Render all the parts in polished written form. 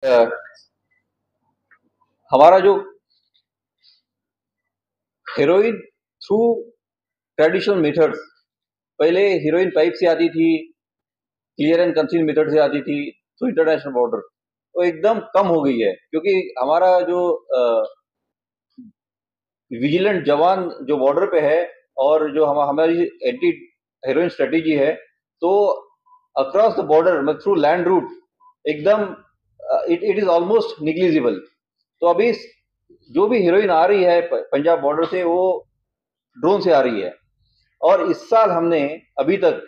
अ, हमारा जो heroin through traditional methods, पहले हीरोइन पाइप से आती थी, क्लियर एंड कंसील मेथड से आती थी थ्रू इंटरनेशनल बॉर्डर, वो एकदम कम हो गई है क्योंकि हमारा जो विजिलेंट जवान जो बॉर्डर पे है और जो हमारी एंटी हेरोइन स्ट्रेटेजी है, तो अक्रॉस द बॉर्डर मतलब थ्रू लैंड रूट एकदम इट इज ऑलमोस्ट निग्लिजिबल। तो अभी जो भी हीरोइन आ रही है पंजाब बॉर्डर से, वो ड्रोन से आ रही है। और इस साल हमने अभी तक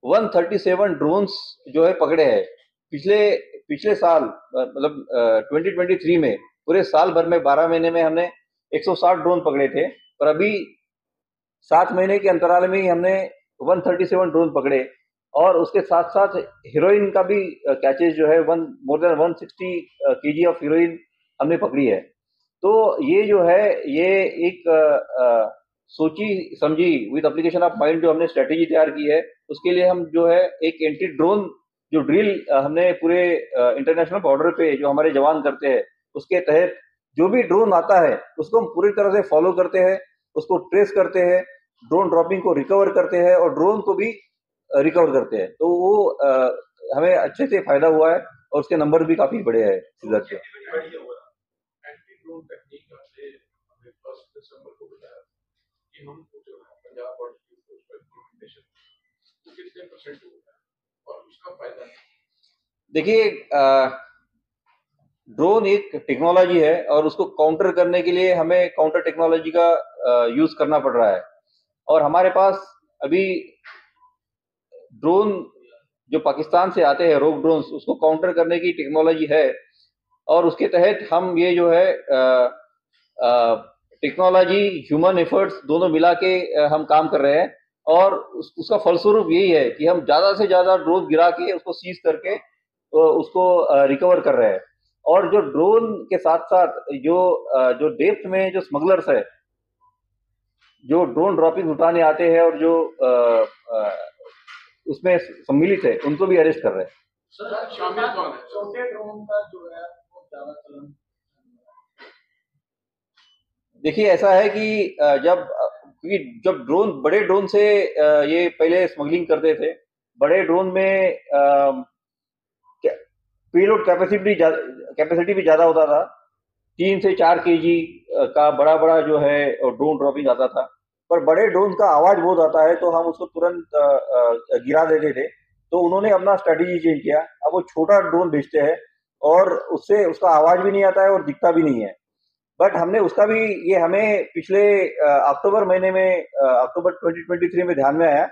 137 ड्रोन्स जो है पकड़े हैं। पिछले पिछले साल मतलब 2023 में पूरे साल भर में 12 महीने में हमने 160 ड्रोन पकड़े थे, पर अभी 7 महीने के अंतराल में ही हमने 137 ड्रोन पकड़े। और उसके साथ साथ हीरोइन का भी कैचेज जो है one more than 160 KG of heroine हमने पकड़ी है। तो ये जो है ये एक सोची समझी विद एप्लीकेशन ऑफ माइंड जो हमने स्ट्रेटेजी तैयार की है, उसके लिए हम जो है एक एंटी ड्रोन जो ड्रिल हमने पूरे इंटरनेशनल बॉर्डर पे जो हमारे जवान करते हैं, उसके तहत जो भी ड्रोन आता है उसको हम पूरी तरह से फॉलो करते हैं, उसको ट्रेस करते हैं, ड्रोन ड्रॉपिंग को रिकवर करते हैं और ड्रोन को भी रिकवर करते हैं। तो वो हमें अच्छे से फायदा हुआ है और उसके नंबर भी काफी बड़े हैं सीजर के। देखिए, ड्रोन एक टेक्नोलॉजी है और उसको काउंटर करने के लिए हमें काउंटर टेक्नोलॉजी का यूज करना पड़ रहा है। और हमारे पास अभी ड्रोन जो पाकिस्तान से आते हैं रोग ड्रोन्स, उसको काउंटर करने की टेक्नोलॉजी है। और उसके तहत हम ये जो है टेक्नोलॉजी ह्यूमन एफर्ट्स दोनों मिला के हम काम कर रहे हैं। और उसका फलस्वरूप यही है कि हम ज्यादा से ज्यादा ड्रोन गिरा के उसको सीज करके उसको रिकवर कर रहे हैं। और जो ड्रोन के साथ साथ जो डेप्थ में जो स्मगलर्स है, जो ड्रोन ड्रॉपिंग उठाने आते हैं और जो उसमें सम्मिलित है, उनको भी अरेस्ट कर रहे हैं। छोटे ड्रोन का जो है वो ज्यादा चलन। देखिए, ऐसा है कि क्योंकि जब ड्रोन बड़े ड्रोन से ये पहले स्मगलिंग करते थे, बड़े ड्रोन में पेलोड कैपेसिटी भी ज्यादा होता था। 3 से 4 केजी का बड़ा बड़ा जो है ड्रोन ड्रॉपिंग आता था। पर बड़े ड्रोन का आवाज बहुत आता है तो हम उसको तुरंत गिरा देते थे। तो उन्होंने अपना स्ट्रेटेजी चेंज किया, अब वो छोटा ड्रोन भेजते हैं और उससे उसका आवाज भी नहीं आता है और दिखता भी नहीं है। बट हमने उसका भी ये हमें पिछले अक्टूबर महीने में अक्टूबर 2023 में ध्यान में आया।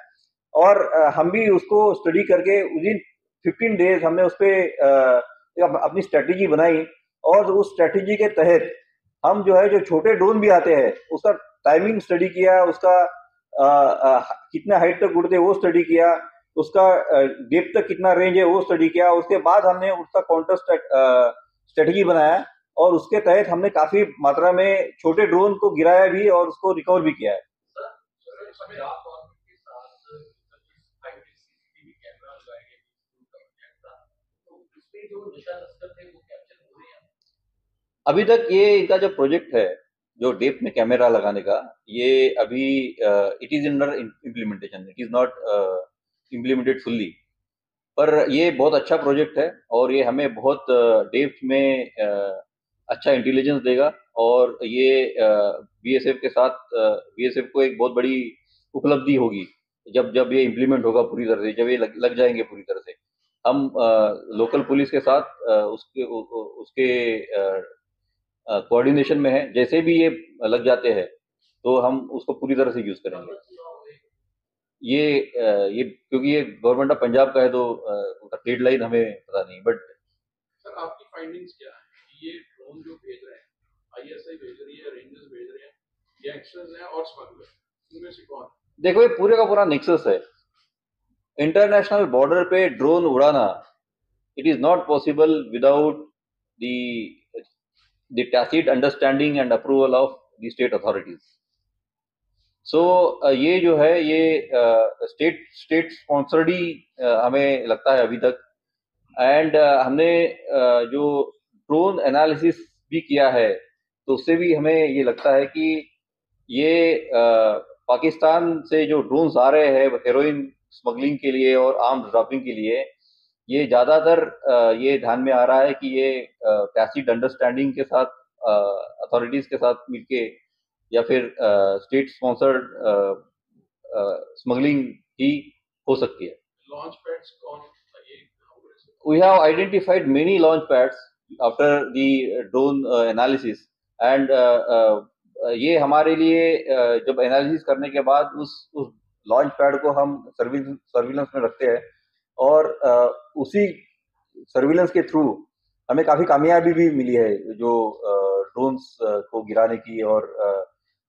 और हम भी उसको स्टडी करके विदिन 15 डेज हमने उस पर अपनी स्ट्रेटेजी बनाई। और उस स्ट्रेटेजी के तहत हम जो है जो छोटे ड्रोन भी आते हैं उसका टाइमिंग स्टडी किया, उसका कितना हाइट तक उड़ते वो स्टडी किया, उसका डेप्थ तक कितना रेंज है वो स्टडी किया। उसके बाद हमने उसका काउंटर स्ट्रेटेजी बनाया और उसके तहत हमने काफी मात्रा में छोटे ड्रोन को गिराया भी और उसको रिकवर भी किया है। अभी तक ये इनका जो प्रोजेक्ट है, जो डेप में कैमरा लगाने का, ये अभी it is under implementation, it is not implemented fully. पर ये बहुत अच्छा प्रोजेक्ट है और ये हमें बहुत डेप्थ में अच्छा इंटेलिजेंस देगा। और ये बीएसएफ के साथ बीएसएफ को एक बहुत बड़ी उपलब्धि होगी जब जब ये इम्प्लीमेंट होगा पूरी तरह से, जब ये लग जाएंगे पूरी तरह से। हम लोकल पुलिस के साथ उसके कोऑर्डिनेशन में है, जैसे भी ये लग जाते हैं तो हम उसको पूरी तरह से यूज करेंगे। ये क्योंकि ये गवर्नमेंट ऑफ पंजाब का है तो उसका डेडलाइन हमें पता नहीं। बट सर, आपकी फाइंडिंग्स क्या है? ये ड्रोन जो भेज रहे हैं, आईएसआई भेज रही है, रेंजर्स भेज रहे हैं, गैंगस्टर्स हैं और स्मगलर, इनमें से कौन? देखो, ये पूरे का पूरा नेक्सस है। इंटरनेशनल बॉर्डर पे ड्रोन उड़ाना, it is not possible without the tacit understanding and approval of the state authorities. So ये जो है ये स्टेट स्पॉन्सर्ड ही हमें लगता है अभी तक। एंड हमने जो ड्रोन एनालिसिस भी किया है, तो उससे भी हमें ये लगता है कि ये पाकिस्तान से जो ड्रोन्स आ रहे हैं हेरोइन स्मगलिंग के लिए और आर्म्स ड्रॉपिंग के लिए, ये ज़्यादातर ये ध्यान में आ रहा है कि ये टैसिट अंडरस्टैंडिंग के साथ अथॉरिटीज़ के साथ मिलके या फिर स्टेट स्पॉन्सर्ड स्मगलिंग ही हो सकती है। लॉन्च पैड्स कौन ये We have identified many launch pads after the drone analysis and ये हमारे लिए जब एनालिसिस करने के बाद उस लॉन्च पैड को हम सर्विलेंस में रखते हैं और उसी सर्विलेंस के थ्रू हमें काफी कामयाबी भी मिली है जो ड्रोन्स को गिराने की और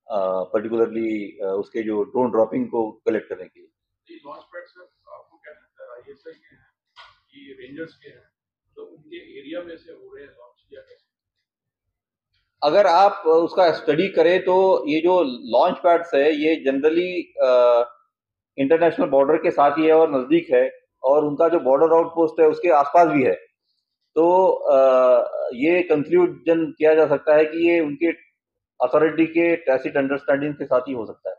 पर्टिकुलरली उसके जो ड्रोन ड्रॉपिंग को कलेक्ट करने की। लॉन्च पैड से आपको क्या लगता है आईएसआई के हैं कि रेंजर्स के हैं, तो उनके एरिया में से हो रहे हैं लॉन्च या कैसे? अगर आप उसका स्टडी करें तो ये जो लॉन्च पैड्स है ये जनरली इंटरनेशनल बॉर्डर के साथ ही है और नज़दीक है और उनका जो बॉर्डर आउटपोस्ट है उसके आसपास भी है। तो ये कंक्लूजन किया जा सकता है कि ये उनके अथॉरिटी के टैसिट अंडरस्टैंडिंग के साथ ही हो सकता है।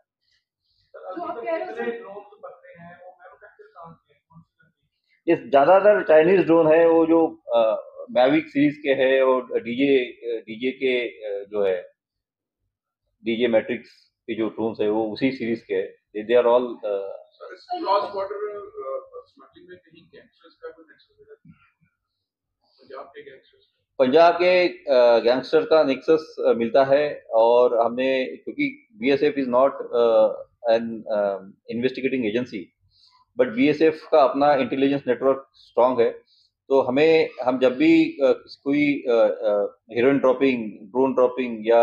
ये ज़्यादातर चाइनीज ड्रोन है, वो जो मैविक सीरीज के है और डीजे के जो है डीजे मैट्रिक्स के जो ड्रोन्स है वो उसी सीरीज के है। They are all cross border smuggling में कहीं गैंगस्टर्स का कोई नेक्सस है? पंजाब के गैंगस्टर का नेक्सस मिलता है और हमने, क्योंकि BSF is not an investigating agency, but BSF का अपना इंटेलिजेंस नेटवर्क स्ट्रांग है, तो हम जब भी कोई हीरोइन ड्रॉपिंग, ड्रोन ड्रॉपिंग या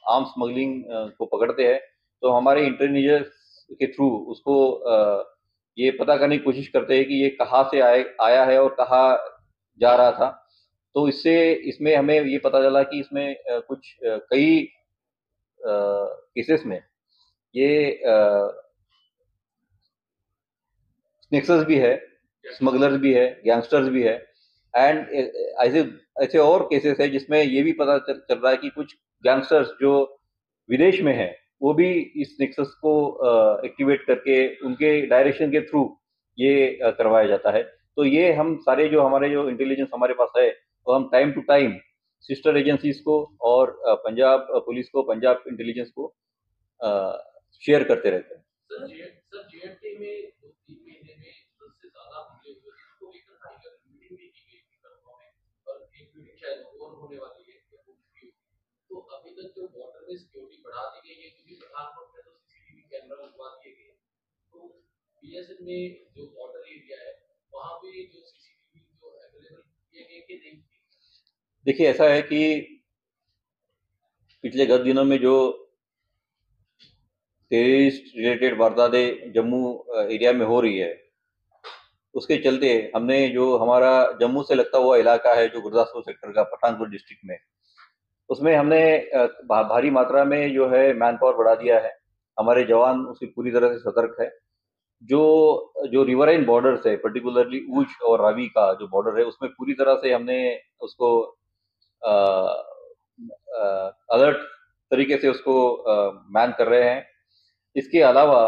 आर्म स्मगलिंग को पकड़ते हैं तो हमारे इंटेलिजेंस के थ्रू उसको ये पता करने की कोशिश करते हैं कि ये कहाँ से आया है और कहाँ जा रहा था। तो इसमें हमें ये पता चला कि इसमें कुछ कई केसेस में ये स्नेक्सर्स भी है, स्मगलर्स भी है, गैंगस्टर्स भी है एंड ऐसे ऐसे और केसेस है जिसमें ये भी पता चल रहा है कि कुछ गैंगस्टर्स जो विदेश में हैं वो भी इस नेक्सस को एक्टिवेट करके उनके डायरेक्शन के थ्रू ये करवाया जाता है। तो ये हम सारे जो हमारे जो इंटेलिजेंस हमारे पास है तो हम time to time sister agencies को और पंजाब पुलिस को, पंजाब इंटेलिजेंस को शेयर करते रहते हैं। सर जेएनके में 2-3 महीने में 10 से ज्यादा हमले हुए, इसको लेकर हाई लेवल मीटिंग भी की गई थी लखनऊ में और एक मीटिंग शायद और होने वाली है। तो अभी तक जो बॉर्डर में सिक्योरिटी बढ़ा दी गई है क्योंकि पठानकोट में तो सीसीटीवी कैमरा लगवा दिए गए, तो बीएसएफ में जो बॉर्डर एरिया है वहां पे जो सीसीटीवी जो अवेलेबल किए गए कि नहीं? देखिए ऐसा है कि पिछले 10 दिनों में जो टेररिस्ट रिलेटेड वारदातें जम्मू एरिया में हो रही है उसके चलते हमने जो हमारा जम्मू से लगता हुआ इलाका है जो गुरदासपुर सेक्टर का पठानकोट डिस्ट्रिक्ट में, उसमें हमने भारी मात्रा में जो है मैन पावर बढ़ा दिया है। हमारे जवान उसकी पूरी तरह से सतर्क है। जो जो रिवराइन बॉर्डर्स है पर्टिकुलरली ऊच और रावी का जो बॉर्डर है उसमें पूरी तरह से हमने उसको अलर्ट तरीके से उसको मैन कर रहे हैं। इसके अलावा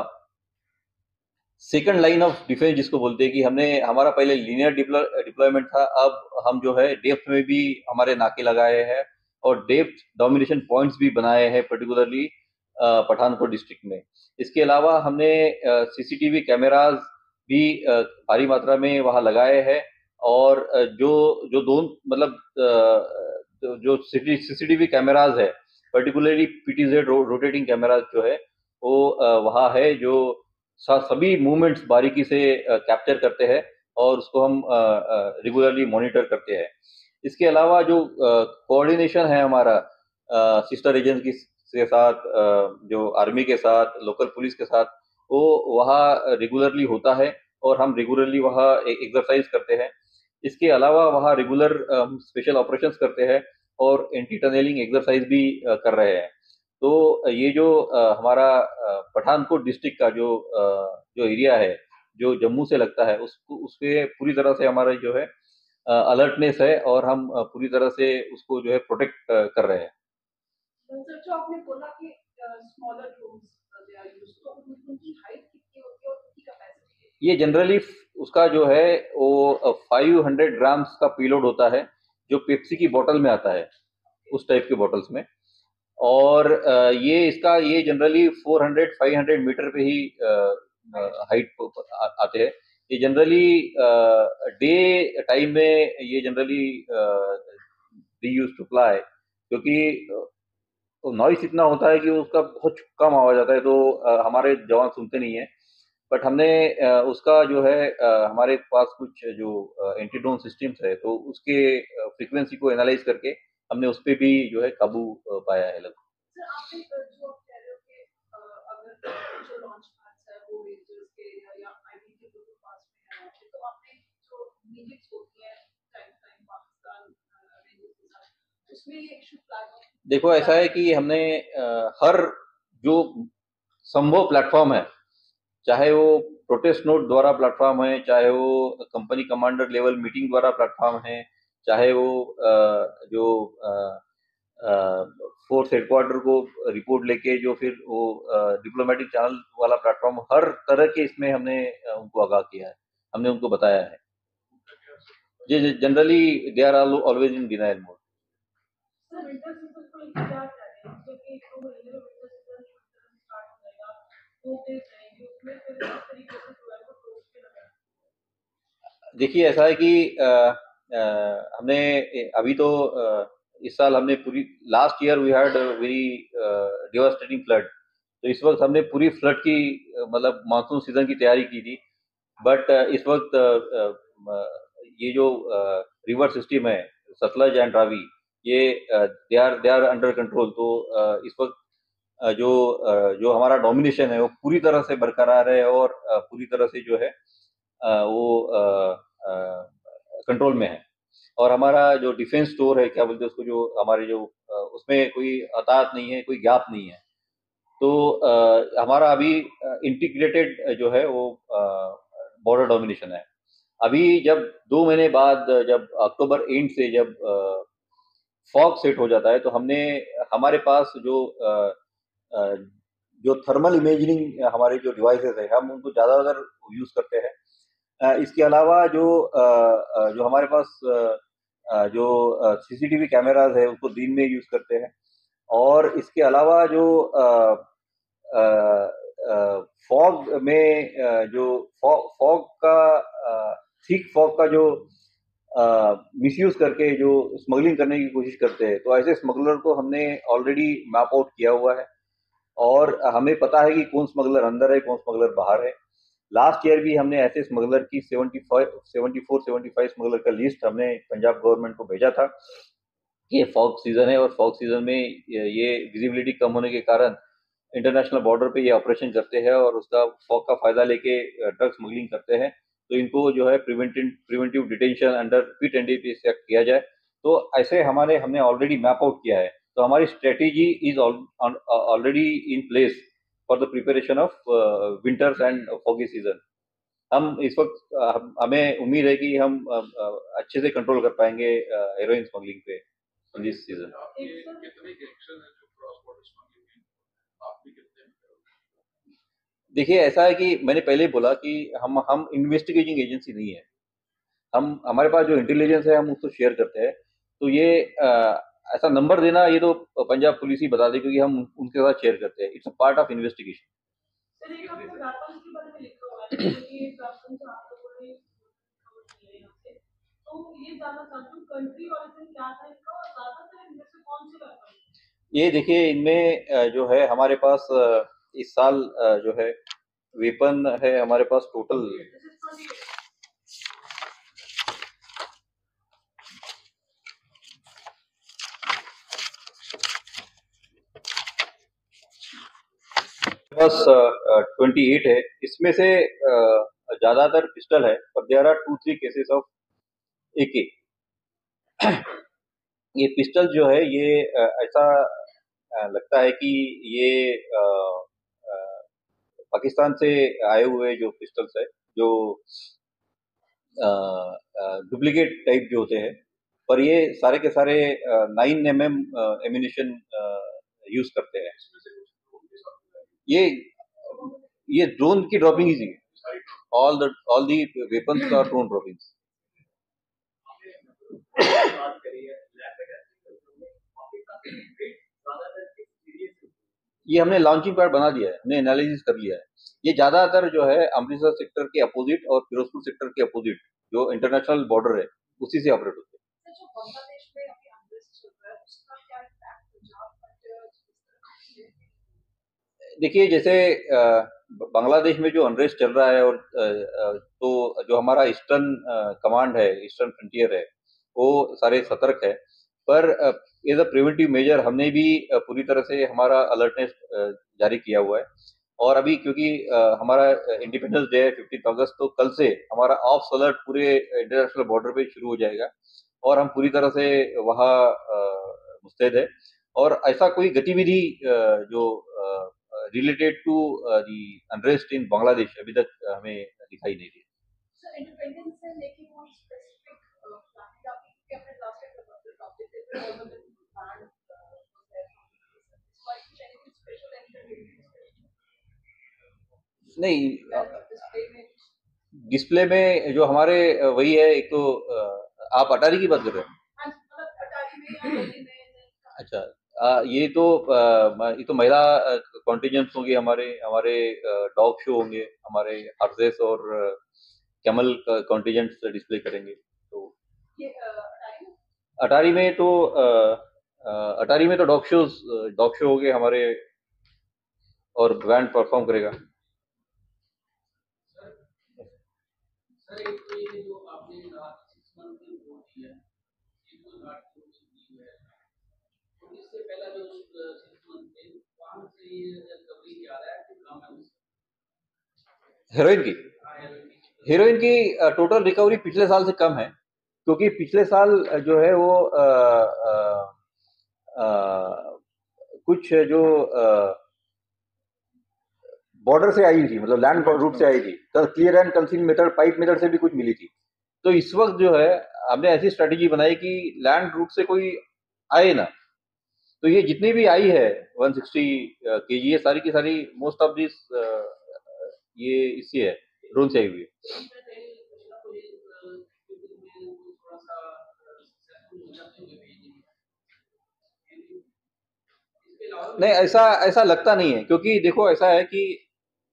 सेकंड लाइन ऑफ डिफेंस जिसको बोलते हैं कि हमने हमारा पहले लीनियर डिप्लॉयमेंट था, अब हम जो है डेप्थ में भी हमारे नाके लगाए हैं और डेप्थ डोमिनेशन पॉइंट्स भी बनाए हैं पर्टिकुलरली पठानकोट डिस्ट्रिक्ट में। इसके अलावा हमने सीसीटीवी कैमराज भी भारी मात्रा में वहाँ लगाए हैं और जो जो दोनों मतलब जो सीसीटीवी कैमराज है पर्टिकुलरली पीटीजेड रोटेटिंग कैमराज जो है वो वहाँ है जो सभी मूवमेंट्स बारीकी से कैप्चर करते हैं और उसको हम रेगुलरली मॉनिटर करते हैं। इसके अलावा जो कोऑर्डिनेशन है हमारा सिस्टर एजेंसी के साथ, जो आर्मी के साथ, लोकल पुलिस के साथ, वो वहाँ रेगुलरली होता है और हम रेगुलरली वहाँ एक्सरसाइज करते हैं। इसके अलावा वहाँ रेगुलर स्पेशल ऑपरेशंस करते हैं और एंटी टनलिंग एक्सरसाइज भी कर रहे हैं। तो ये जो हमारा पठानकोट डिस्ट्रिक्ट का जो एरिया है जो जम्मू से लगता है उसको उसपे पूरी तरह से हमारा जो है अलर्टनेस है और हम पूरी तरह से उसको जो है प्रोटेक्ट कर रहे हैं। सर जो आपने बोला कि smaller drones they are used, तो उनकी हाइट कितनी होती है और उनकी कैपेसिटी है? ये जनरली उसका जो है वो 500 ग्राम्स का पेलोड होता है, जो पेप्सी की बोतल में आता है, उस टाइप के बॉटल्स में। और ये जनरली 400-500 मीटर पे ही हाइट आते हैं। ये जनरली डे टाइम में ये generally we use to fly, क्योंकि तो नॉइस इतना होता है कि उसका बहुत कम आवाज आता है, तो हमारे जवान सुनते नहीं है। बट हमने उसका जो है हमारे पास कुछ जो एंटी ड्रोन सिस्टम्स है, तो उसके फ्रीक्वेंसी को एनालाइज करके हमने उस पे भी जो है काबू पाया है लगभग। सर आपने जो आप कह रहे हो कि अगर जो लॉन्च पैड्स है वो रेंजर्स के या आईबीटी के पास में है, तो आपने जो मीटिंग्स होती है टाइम टाइम पाकिस्तान रेंजर्स के साथ, उसमें ये इशू फ्लैग? देखो ऐसा है कि हमने हर जो संभव प्लेटफॉर्म है, चाहे वो प्रोटेस्ट नोट द्वारा प्लेटफॉर्म है, चाहे वो कंपनी कमांडर लेवल मीटिंग द्वारा प्लेटफॉर्म है, चाहे वो जो फोर्स हेडक्वार्टर को रिपोर्ट लेके जो फिर वो डिप्लोमेटिक चैनल वाला प्लेटफॉर्म, हर तरह के इसमें हमने उनको आगाह किया है, हमने उनको बताया है। जी, generally they are always in denial mode. Sir winter season को लेकर क्या कह रहे हैं, क्योंकि 2 महीने में विंटर सीजन स्टार्ट हो जाएगा, 2 डेज रहेंगे उसमें, फिर किस तरीके से जो है वो क्लोज पे लगाएंगे? देखिए ऐसा है कि हमने अभी तो इस साल हमने पूरी last year we had very devastating flood, तो इस वक्त हमने पूरी फ्लड की मतलब मानसून सीजन की तैयारी की थी। बट इस वक्त ये जो रिवर सिस्टम है सतलज एंड रावी, ये दे आर अंडर कंट्रोल। तो इस वक्त जो हमारा डोमिनेशन है वो पूरी तरह से बरकरार है और पूरी तरह से जो है वो कंट्रोल में है। और हमारा जो डिफेंस स्टोर है, क्या बोलते हैं उसको, जो हमारे जो उसमें कोई अताहत नहीं है, कोई गैप नहीं है। तो हमारा अभी इंटीग्रेटेड जो है वो बॉर्डर डोमिनेशन है। अभी जब 2 महीने बाद, जब अक्टूबर एंड से जब फॉग सेट हो जाता है, तो हमने हमारे पास जो थर्मल इमेजिंग हमारे जो डिवाइसेस है, हम उनको ज़्यादातर यूज़ करते हैं। इसके अलावा जो हमारे पास जो सीसीटीवी कैमराज है उसको दिन में यूज़ करते हैं। और इसके अलावा जो फॉग में जो फॉग का थिक फॉग का जो मिसयूज करके जो स्मगलिंग करने की कोशिश करते हैं, तो ऐसे स्मगलर को हमने ऑलरेडी मैप आउट किया हुआ है और हमें पता है कि कौन स्मगलर अंदर है, कौन स्मगलर बाहर है। लास्ट ईयर भी हमने ऐसे स्मगलर की 74-75 स्मगलर का लिस्ट हमने पंजाब गवर्नमेंट को भेजा था। ये फॉग सीजन है और फॉग सीजन में ये विजिबिलिटी कम होने के कारण इंटरनेशनल बॉर्डर पे ये ऑपरेशन करते हैं और उसका फॉग का फायदा लेके ड्रग स्मगलिंग करते हैं। तो इनको जो है प्रिवेंटिव डिटेंशन अंडर पिट एनडीपीएस एक्ट किया जाए। तो ऐसे हमने ऑलरेडी मैप आउट किया है। तो हमारी strategy is already in place for the preparation of winters and foggy season. हम इस वक्त हमें उम्मीद है कि हम अच्छे से कंट्रोल कर पाएंगे हेरोइन स्मगलिंग पे इन दिस सीजन। कितने एक्शन है जो क्रॉस बॉर्डर स्मगलिंग में आप भी कितने में करोगे? देखिए ऐसा है कि मैंने पहले ही बोला कि हम इन्वेस्टिगेटिंग एजेंसी नहीं है। हम हमारे पास जो इंटेलिजेंस है हम उसको शेयर करते हैं। तो ये ऐसा नंबर देना ये तो पंजाब पुलिस ही बता दे, क्योंकि हम उनके साथ शेयर करते हैं। It's a part of investigation. Sir एक आपने वेपन्स के बारे में लिखा हुआ है, क्योंकि वेपन्स आप लोगों ने खबर की है यहाँ से, तो ये जानना चाहती हूँ कंट्री ऑरिजिन क्या था इनका और ज्यादातर इनमें से कौन से वेपन? ये देखिए इनमें जो है हमारे पास इस साल जो है वेपन है हमारे पास टोटल दिस इज 28। बस 28 है। इसमें से ज्यादातर पिस्टल है, पर देयर आर 2-3 केसेस ऑफ एके। ये पिस्टल जो है ये ऐसा लगता है कि ये अ, पाकिस्तान से आए हुए जो पिस्टल्स है, जो डुप्लीकेट टाइप जो होते हैं, पर ये सारे के सारे 9 mm एम्यूनिशन यूज करते हैं। ये ये ड्रोन की ड्रॉपिंग ही थी। All the weapons are drone dropping. ये हमने लॉन्चिंग पैड बना दिया है, हमने एनालिसिस कर लिया है। ये ज्यादातर जो है अमृतसर सेक्टर के अपोजिट और फिरोजपुर सेक्टर के अपोजिट जो इंटरनेशनल बॉर्डर है उसी से ऑपरेट होते हैं। जो बांग्लादेश में अभी अनरेस्ट चल रहा है उसका क्या इम्पैक्ट पंजाब पर देखिए, जैसे बांग्लादेश में जो अनरेस्ट चल रहा है और तो जो हमारा ईस्टर्न कमांड है, ईस्टर्न फ्रंटियर है, वो सारे सतर्क है। पर एज अ प्रिवेंटिव मेजर हमने भी पूरी तरह से हमारा अलर्टनेस जारी किया हुआ है। और अभी क्योंकि हमारा इंडिपेंडेंस डे है 15 अगस्त, तो कल से हमारा ऑफ अलर्ट पूरे इंटरनेशनल बॉर्डर पे शुरू हो जाएगा और हम पूरी तरह से वहाँ मुस्तैद है। और ऐसा कोई गतिविधि जो related to the unrest in Bangladesh अभी तक हमें दिखाई नहीं दी। सर इंडिपेंडेंस से लेके कोई स्पेसिफिक प्लानिंग आपकी कि अपने लास्ट टाइम ऑब्जेक्टिव पे ऑलमोस्ट प्लान नहीं, डिस्प्ले में जो हमारे वही है। एक तो आप अटारी की बात कर रहे हैं? हाँ, मतलब अटारी में या दिल्ली में अच्छा, ये तो महिला कॉन्टिजेंट्स होंगे, हमारे डॉग शो होंगे, हमारे हॉर्सेस और कैमल कॉन्टिजेंट्स डिस्प्ले करेंगे। तो ये अटारी में तो डॉग शो होंगे हमारे और बैंड परफॉर्म करेगा। सर एक तो ये जो आपने कहा 6 मंथ की रिपोर्ट दी है, ये जो घाट की दी है, तो इससे पहला जो 6 मंथ थे वहां से ये रिकवरी क्या रहा है कि कम है? हेरोइन की टोटल रिकवरी पिछले साल से कम है, क्योंकि पिछले साल जो है वो कुछ जो बॉर्डर से आई थी, मतलब लैंड रूट से आई थी, तो clear and conceal method, pipe method से भी कुछ मिली थी। तो इस वक्त जो है हमने ऐसी स्ट्रेटेजी बनाई कि लैंड रूट से कोई आए ना। तो ये जितनी भी आई है 160 केजी, ये सारी की सारी मोस्ट ऑफ दिस ये इससे है, ड्रोन से आई हुई है। नहीं, ऐसा लगता नहीं है, क्योंकि देखो ऐसा है कि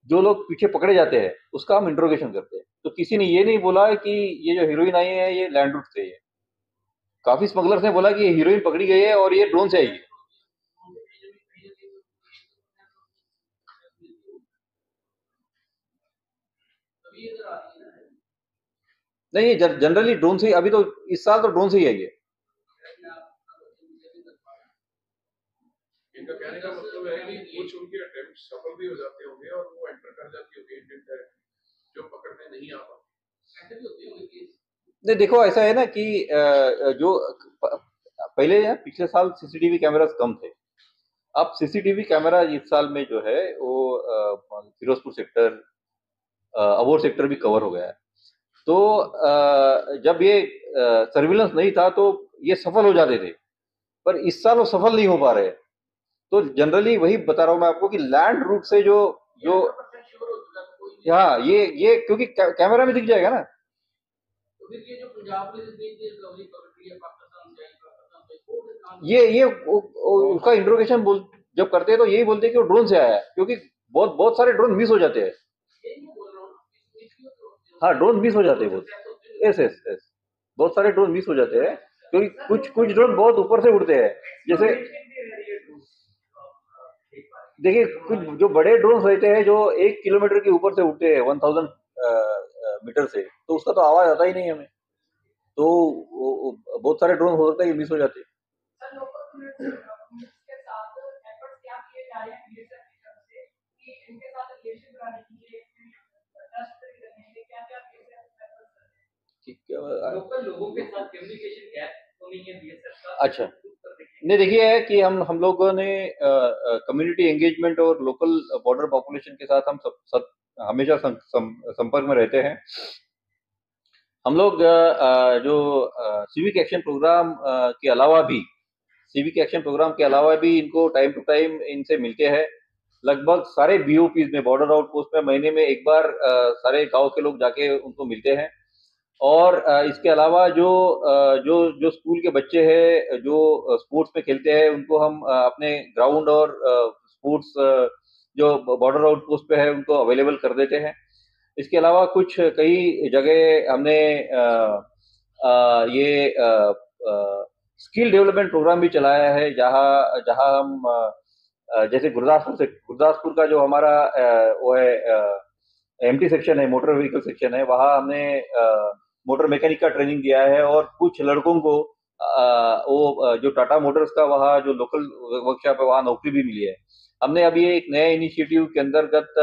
जो लोग पीछे पकड़े जाते हैं उसका हम इंट्रोगेशन करते हैं, तो किसी ने ये नहीं बोला है कि ये जो हीरोइन आई है ये लैंड रूट से है। काफी स्मगलर्स ने बोला कि ये हीरोइन पकड़ी गई है और ये ड्रोन से आई है। नहीं, ये जनरली ड्रोन से, अभी तो इस साल तो ड्रोन से ही आई है। इनका कहने का मतलब है कि कुछ उनके अटेम्प्ट सफल भी हो जाते होंगे और वो एंटर कर जाती होगी इंडियन टेरिटरी, जो पकड़ने नहीं आ पाते। नहीं, देखो ऐसा है ना कि जो पहले पिछले साल सीसीटीवी कैमरास कम थे, अब सीसीटीवी कैमरा इस साल में जो है वो फिरोजपुर सेक्टर, अबोर सेक्टर भी कवर हो गया है। तो जब ये सर्विलेंस नहीं था तो ये सफल हो जाते थे, पर इस साल वो सफल नहीं हो पा रहे। तो जनरली वही बता रहा हूँ मैं आपको कि लैंड रूट से जो हाँ, ये क्योंकि कैमरा में दिख जाएगा ना। तो फिर ये जो पंजाब में रिकवरी पकड़ रही है पाकिस्तान से, ये उसका इंट्रोगेशन जब करते हैं तो यही बोलते हैं कि वो ड्रोन से आया है, क्योंकि बहुत सारे ड्रोन मिस हो जाते हैं। हाँ, ड्रोन मिस हो जाते हैं बहुत। यस, बहुत सारे ड्रोन मिस हो जाते हैं, क्योंकि कुछ ड्रोन बहुत ऊपर से उड़ते हैं। जैसे देखिए, कुछ जो बड़े ड्रोन रहते हैं जो 1 किलोमीटर के ऊपर से उड़ते हैं 1000 मीटर से, तो उसका तो आवाज आता ही नहीं हमें। तो बहुत सारे ड्रोन हो सकता है मिस हो जाते हैं। लोकल लोगों के साथ कम्युनिकेशन गैप तो नहीं है बीएसएफ का? अच्छा, नहीं, देखिए है कि हम लोगों ने कम्युनिटी एंगेजमेंट और लोकल बॉर्डर पॉपुलेशन के साथ हम सब हमेशा संपर्क में रहते हैं। हम लोग जो सिविक एक्शन प्रोग्राम के अलावा भी इनको टाइम टू टाइम इनसे मिलते हैं। लगभग सारे बीओपीज में, बॉर्डर आउटपोस्ट में महीने में एक बार सारे गांव के लोग जाके उनको मिलते हैं। और इसके अलावा जो स्कूल के बच्चे हैं जो स्पोर्ट्स में खेलते हैं, उनको हम अपने ग्राउंड और स्पोर्ट्स जो बॉर्डर आउटपोस्ट पे है उनको अवेलेबल कर देते हैं। इसके अलावा कुछ कई जगह हमने ये स्किल डेवलपमेंट प्रोग्राम भी चलाया है, जहाँ जहाँ हम जैसे गुरदासपुर का जो हमारा वो है एमटी सेक्शन है, मोटर व्हीकल सेक्शन है, वहाँ हमने मोटर मैकेनिक का ट्रेनिंग दिया है। और कुछ लड़कों को वो जो टाटा मोटर्स का वहाँ जो लोकल वर्कशॉप है वहाँ नौकरी भी मिली है। हमने अभी एक नए इनिशिएटिव के अंतर्गत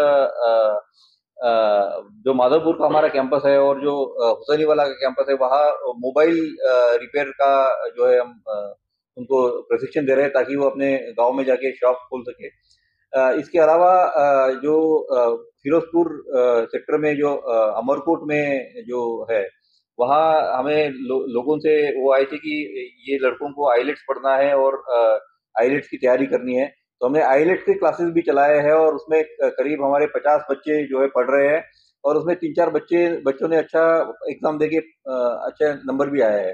जो माधवपुर का हमारा कैंपस है और जो हुसैनी वाला का कैंपस है, वहाँ मोबाइल रिपेयर का जो है हम उनको प्रशिक्षण दे रहे हैं ताकि वो अपने गांव में जाके शॉप खोल सके। इसके अलावा जो फिरोजपुर सेक्टर में जो अमरकोट में जो है, वहाँ हमें लोगों से वो आए थे कि ये लड़कों को आईलेट्स पढ़ना है और आईलेट्स की तैयारी करनी है। तो हमने आईलेट्स के क्लासेस भी चलाए हैं और उसमें करीब हमारे 50 बच्चे जो है पढ़ रहे हैं। और उसमें 3-4 बच्चों ने अच्छा एग्जाम देके अच्छा नंबर भी आया है।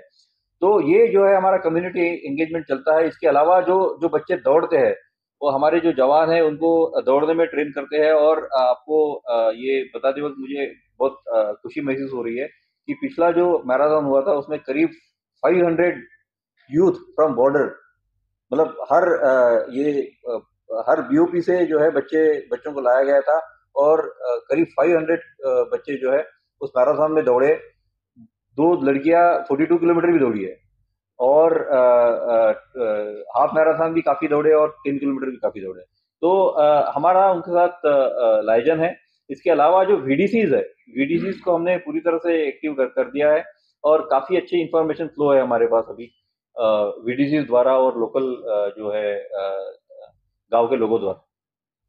तो ये जो है हमारा कम्युनिटी एंगेजमेंट चलता है। इसके अलावा जो जो बच्चे दौड़ते हैं, वो हमारे जो जवान हैं उनको दौड़ने में ट्रेन करते हैं। और आपको ये बताते वक्त मुझे बहुत खुशी महसूस हो रही है कि पिछला जो मैराथन हुआ था उसमें करीब 500 यूथ फ्रॉम बॉर्डर, मतलब हर बीओपी से जो है बच्चों को लाया गया था। और करीब 500 बच्चे जो है उस मैराथन में दौड़े। 2 लड़कियां 42 किलोमीटर भी दौड़ी है। और हाफ मैराथन भी काफी दौड़े और 10 किलोमीटर भी काफी दौड़े। तो हमारा उनके साथ लाइजन है। इसके अलावा जो वीडीसीज है, वीडीसीज को हमने पूरी तरह से एक्टिव कर दिया है और काफी अच्छी इंफॉर्मेशन फ्लो है हमारे पास अभी वीडीसीज द्वारा और लोकल जो है गांव के लोगों द्वारा।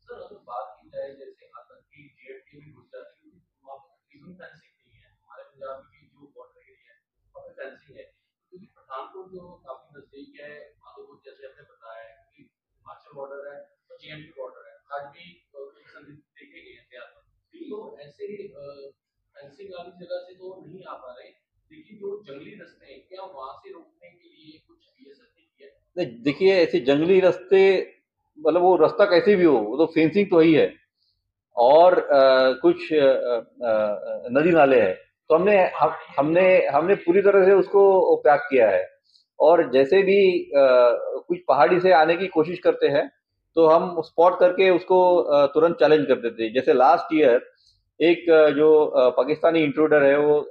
सर अगर बात की जाए जैसे आतंकी जीएफटी में घुस जाते हैं, वहाँ पर तकरीबन फेंसिंग नहीं है। हमारे पंजाब में भी जो बॉर्डर एरिया है वहाँ पे फेंसिंग है, क्योंकि पठानकोट जो काफी नजदीक है माधोपुर, जैसे आपने बताया है, क्योंकि हिमाचल बॉर्डर है और जीएमटी बॉर्डर है, आज भी कुछ संदिग्ध देखे गए हैं हथियार। तो ऐसे फेंसिंग वाली जगह से तो नहीं आ पा रहे, लेकिन जो जंगली रस्ते हैं क्या वहां से रोकने के लिए कुछ बीएसएफ ने किया है? नहीं, देखिए ऐसे जंगली रास्ते, मतलब वो रास्ता कैसे भी हो, वो तो फेंसिंग तो ही है। और कुछ नदी नाले हैं, तो हमने पूरी तरह से उसको पैक किया है। और जैसे भी कुछ पहाड़ी से आने की कोशिश करते हैं तो हम स्पॉट करके उसको तुरंत चैलेंज कर देते हैं। जैसे लास्ट ईयर एक जो पाकिस्तानी इंट्रूडर है, वो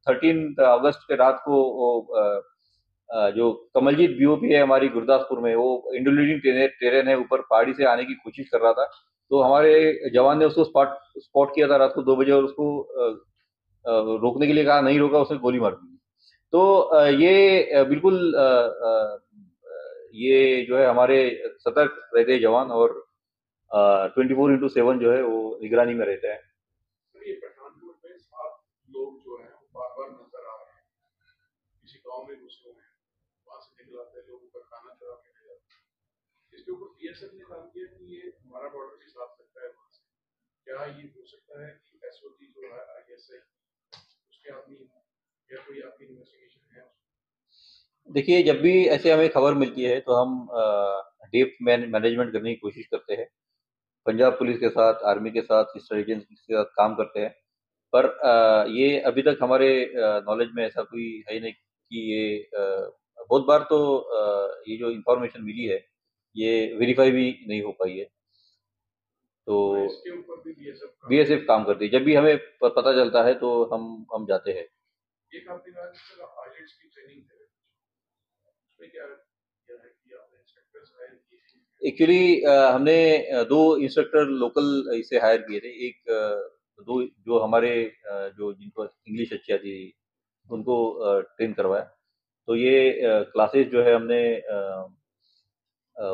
13 अगस्त के रात को वो जो कमलजीत बीओपी है हमारी गुरदासपुर में, वो इंडोलीडिंग टेरेन है, ऊपर पहाड़ी से आने की कोशिश कर रहा था। तो हमारे जवान ने उसको स्पॉट किया था रात को 2 बजे और उसको रोकने के लिए कहा, नहीं रोका, उसने गोली मार दी। तो ये बिल्कुल ये जो है हमारे सतर्क रहते हैं जवान और 24/7 जो है वो निगरानी में रहते हैं। तो ये पठानकोट में 7 लोग जो हैं वो बार बार नजर आ रहे हैं, किसी गांव में घुसे हुए हैं, वहां से निकलाते हैं, लोगों का खाना चुरा के ले जाते हैं। इसके ऊपर बीएसएफ ने काम किया कि ये हमारा बॉर्डर भी साफ सकता है वहां से। क्या ये हो सकता है कि एसओटी जो है आईएसआई उसके अपनी या कोई आपकी इन्वेस्टिगेशन है? देखिए, जब भी ऐसे हमें खबर मिलती है तो हम डेप्थ मैनेजमेंट करने की कोशिश करते हैं। पंजाब पुलिस के साथ, आर्मी के साथ, इंटेलिजेंस के साथ काम करते हैं। पर ये अभी तक हमारे नॉलेज में ऐसा कोई है ही नहीं कि ये बहुत बार तो ये जो इंफॉर्मेशन मिली है ये वेरीफाई भी नहीं हो पाई है। तो इसके ऊपर भी बीएसएफ काम करती है। जब भी हमें पता चलता है तो हम जाते हैं। एक आपने कहा कि चलो आईलेट्स की ट्रेनिंग दे रहे हैं, उसमें क्या किया है कि आपने इंस्ट्रक्टर्स हायर किए हैं? एक्चुअली हमने 2 इंस्ट्रक्टर लोकल इसे हायर किए थे। एक 2 जो हमारे जो जिनको इंग्लिश अच्छी आती थी उनको ट्रेन करवाया। तो ये क्लासेस जो है हमने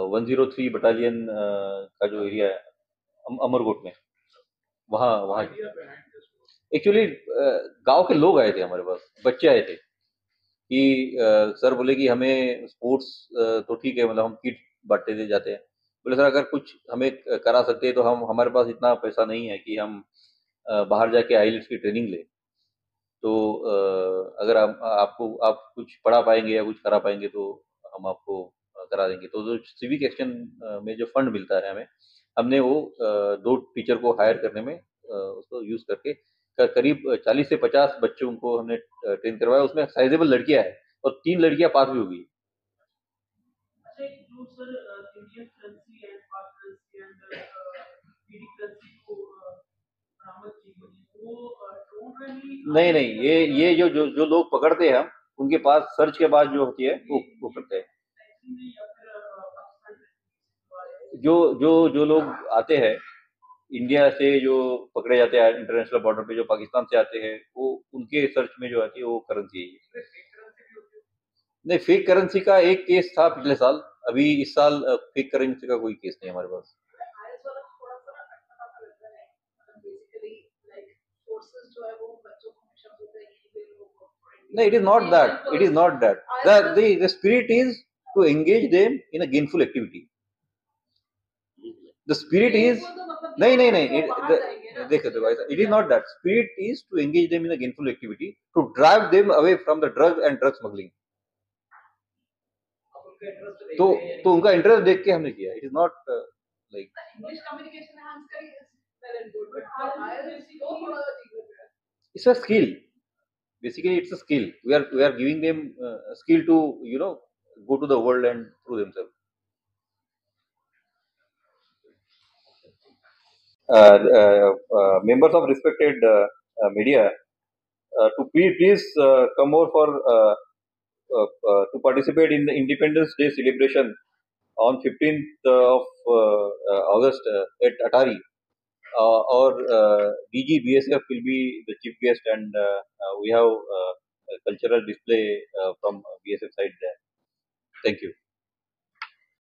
103 बटालियन का जो एरिया है अमरकोट में, वहाँ वहाँ idea behind this was? Actually गांव के लोग आए थे हमारे पास, बच्चे आए थे कि सर बोले कि हमें स्पोर्ट्स तो ठीक है, मतलब हम किट बांटते थे जाते हैं, बोले सर अगर कुछ हमें करा सकते हैं तो हम, हमारे पास इतना पैसा नहीं है कि हम बाहर जाके आईएलटीएस की ट्रेनिंग ले, तो अगर आप कुछ पढ़ा पाएंगे या कुछ करा पाएंगे तो हम आपको करा देंगे। तो जो सिविक एक्शन में जो फंड मिलता है हमें, हमने वो 2 टीचर को हायर करने में उसको यूज़ करके करीब 40 से 50 बच्चों को हमने ट्रेन करवाया। उसमें साइजेबल लड़कियां हैं और 3 लड़कियां पास भी हो गई। अच्छा, एक जो सर इंडियन करेंसी एंड पाक करेंसी एंड पीडी करेंसी को बरामद की गई, वो टोटली नहीं नहीं, ये जो जो जो लोग पकड़ते हैं हम, उनके पास सर्च के बाद जो होती है वो करते हैं। में या फिर पाकिस्तान में जो जो जो लोग आते हैं इंडिया से, जो पकड़े जाते हैं इंटरनेशनल बॉर्डर पे, जो पाकिस्तान से आते हैं, वो उनके सर्च में जो आती है वो करेंसी है ये। नहीं, फेक करेंसी का एक केस था पिछले साल, अभी इस साल फेक करेंसी का कोई केस नहीं हमारे पास। आईएएस वाला थोड़ा सा अटपटा लगता है, मतलब बेसिकली लाइक सोर्सेस जो है वो बच्चों को हमेशा बोलते हैं कि ये लोग No, it is not that. It is not that. The spirit is to engage them in a gainful activity. The spirit is नहीं नहीं नहीं, देखो देखो ऐसा, it is not that. Spirit is to engage them in a gainful activity, to drive them away from the drug and drug smuggling. तो उनका interest देख के हमने किया. It is not like English communication enhance करी is well and good, but IELTS को थोड़ा अजीब लग रहा है. it's a skill. Basically, it's a skill. We are giving them a skill to go to the world and prove themselves. Members of respected media, to please come over for to participate in the Independence Day celebration on 15th of August at Atari. Our DG BSF will be the chief guest, and we have a cultural display from BSF side there. Thank you.